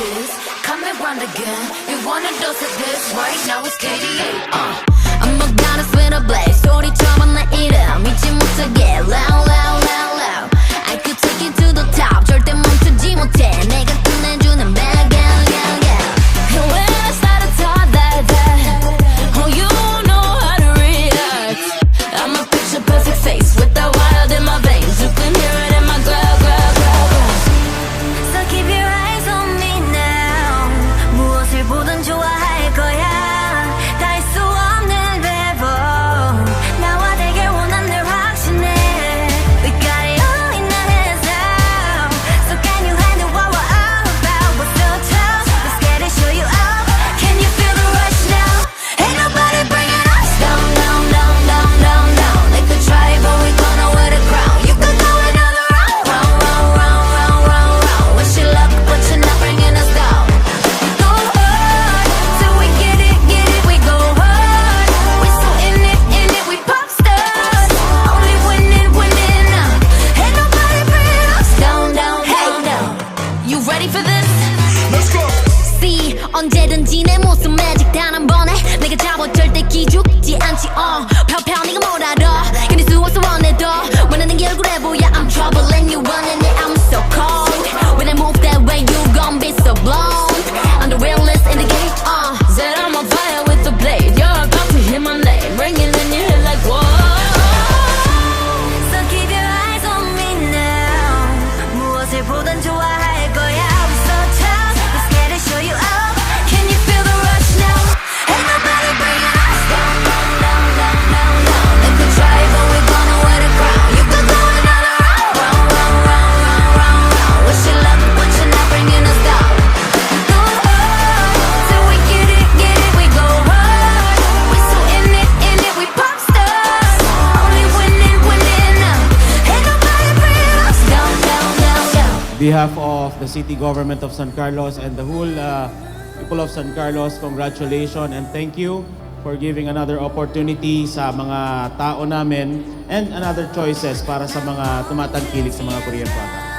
this. Come and run again. You want a dose of this? Right now it's KDA. I'm a goddess with a blaze. 소리처럼 내 이름 잊지 못하게. Loud, loud, loud, loud. I could take you to the top. 절대 멈추지 못해. 내가 끝내주는 bag, yeah, yeah, yeah. And when I start to talk like that, oh, you know how to react. I'm a picture perfect face with the wild in my veins. You can hear it in my growl, growl, growl, growl. So keep your eyes on me now. 무엇을 보든 좋아할 거야. 다 할 수 없는 배vo. 나와 되길 원한 늘 확신해. We got it all in our hands now. So can you handle what we're all about? We're so tough. Let's get it, show you out. Can you feel the rush now? Ain't nobody bringing us down, down, down, down, down, down. They could try, but we gonna wear the crown. You could go another round, round, round, round, round, round, round. Wish you luck, but you're not bringing us down. We go hard till we get it, we go hard. We so in it, we pop stars. Only winning, winning now. Ain't nobody bringing us down, down, down, down. You ready for this? Let's go. See, 언제든지 내 모습 매직 단 한 번에 내가 잡아 절대 기죽지 않지. 펴펴 네가 뭘 알아. 견딜 수 없어 원해도 원하는 게 얼굴에 보여. I'm trouble and you running it. I'm so cold. When I move that way you gon' be so blown. I'm the realest in the game. Said I'm on fire with the blade. You're about to hear my name ringing in your head like whoa. So keep your eyes on me now. 무엇을 보든 좋아할 거야. We so tough. Let's get it, show you out. Can you feel the rush now? Ain't nobody bringing us down, down, down, down, down, down. They could try, but we gonna wear the crown. You could go another round, round, round, round, round, round, round. Wish you luck, but you're not bringing us down. We go hard till we get it, we go hard. We so in it, we pop stars. Only winning, winning now. Ain't nobody bringing us down, down, down, down. On behalf of the city government of San Carlos and the whole people of San Carlos, congratulations and thank you for giving another opportunity sa mga tao namin and another choices para sa mga tumatangkilik sa mga Korean products.